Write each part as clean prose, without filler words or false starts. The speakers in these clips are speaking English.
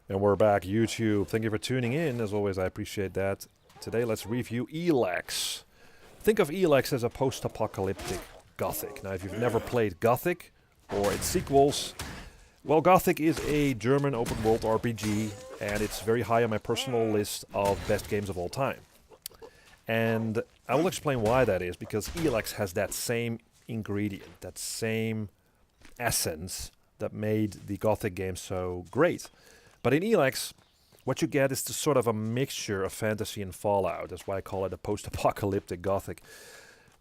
And we're back, YouTube. Thank you for tuning in. As always, I appreciate that. Today, let's review Elex. Think of Elex as a post-apocalyptic Gothic. Now, if you've never played Gothic or its sequels, well, Gothic is a German open-world RPG, and it's very high on my personal list of best games of all time. And I will explain why that is, because Elex has that same ingredient, that same essence that made the Gothic game so great. But in Elex, what you get is the sort of a mixture of fantasy and Fallout. That's why I call it a post-apocalyptic Gothic.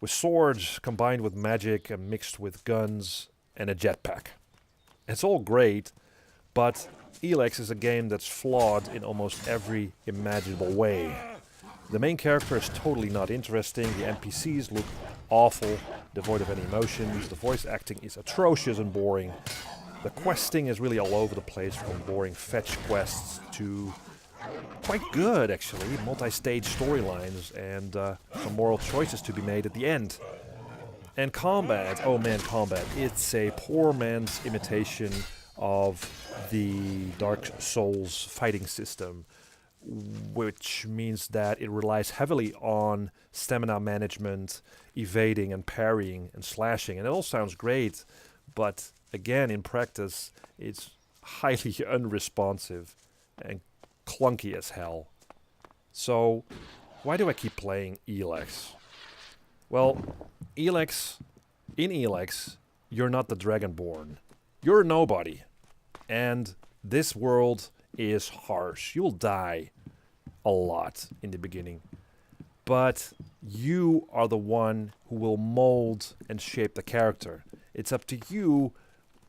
With swords combined with magic and mixed with guns and a jetpack. It's all great, but Elex is a game that's flawed in almost every imaginable way. The main character is totally not interesting, the NPCs look awful, devoid of any emotions, the voice acting is atrocious and boring. The questing is really all over the place, from boring fetch quests to quite good, actually, multi-stage storylines and some moral choices to be made at the end. And combat, oh man, combat, it's a poor man's imitation of the Dark Souls fighting system, which means that it relies heavily on stamina management, evading and parrying and slashing, and it all sounds great, but again, in practice, it's highly unresponsive and clunky as hell. So, why do I keep playing Elex? Well, in Elex, you're not the Dragonborn. You're a nobody. And this world is harsh. You'll die a lot in the beginning. But you are the one who will mold and shape the character. It's up to you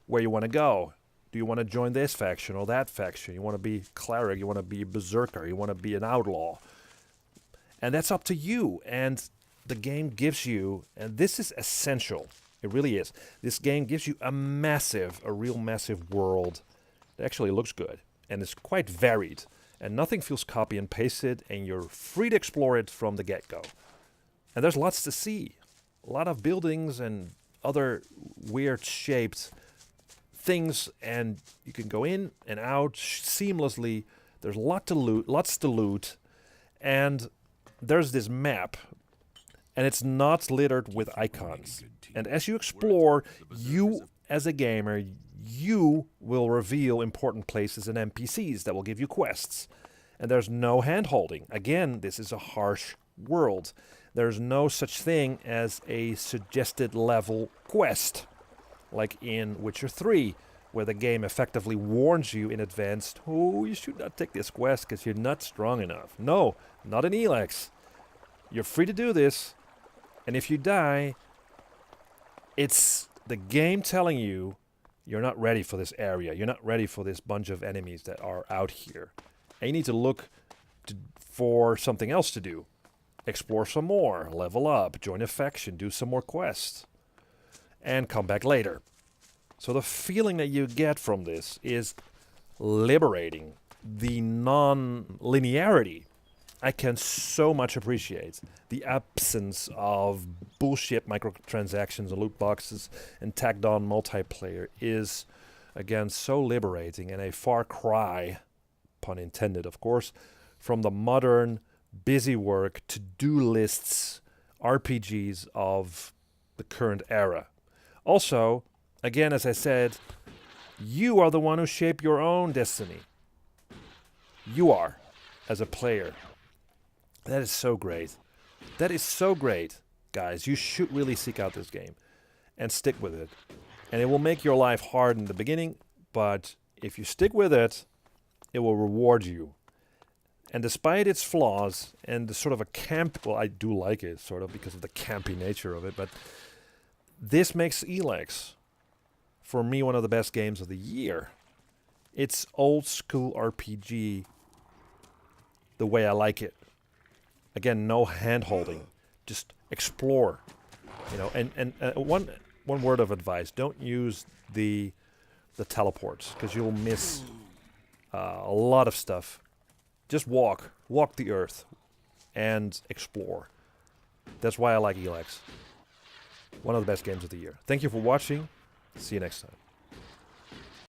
where you want to go. Do you want to join this faction or that faction? You want to be cleric, you want to be a berserker, you want to be an outlaw. And that's up to you. And the game gives you, and this is essential, it really is, this game gives you a real massive world that actually looks good and is quite varied. And nothing feels copy and pasted, and you're free to explore it from the get-go. And there's lots to see. A lot of buildings and other weird shaped things, and you can go in and out seamlessly. There's lots to loot, and there's this map, and it's not littered with icons. And as you explore, you as a gamer, you will reveal important places and NPCs that will give you quests. And there's no hand-holding. Again, this is a harsh world. There's no such thing as a suggested level quest, like in Witcher 3, where the game effectively warns you in advance, oh, you should not take this quest because you're not strong enough. No, not in Elex. You're free to do this, and if you die, it's the game telling you you're not ready for this area. You're not ready for this bunch of enemies that are out here. And you need to look for something else to do. Explore some more, level up, join a faction, do some more quests, and come back later. So the feeling that you get from this is liberating. The non-linearity I can so much appreciate. The absence of bullshit microtransactions and loot boxes and tagged on multiplayer is, again, so liberating, and a far cry, pun intended of course, from the modern busy work, to-do lists, RPGs of the current era. Also, again, as I said, you are the one who shape your own destiny. You are, as a player. That is so great. That is so great, guys. You should really seek out this game and stick with it. And it will make your life hard in the beginning, but if you stick with it, it will reward you. And despite its flaws and the sort of a camp, well, I do like it sort of because of the campy nature of it, but this makes Elex, for me, one of the best games of the year. It's old school RPG the way I like it. Again, no hand-holding. Just explore. You know, and one word of advice: don't use the teleports, because you'll miss a lot of stuff. Just walk the earth, and explore. That's why I like Elex. One of the best games of the year. Thank you for watching. See you next time.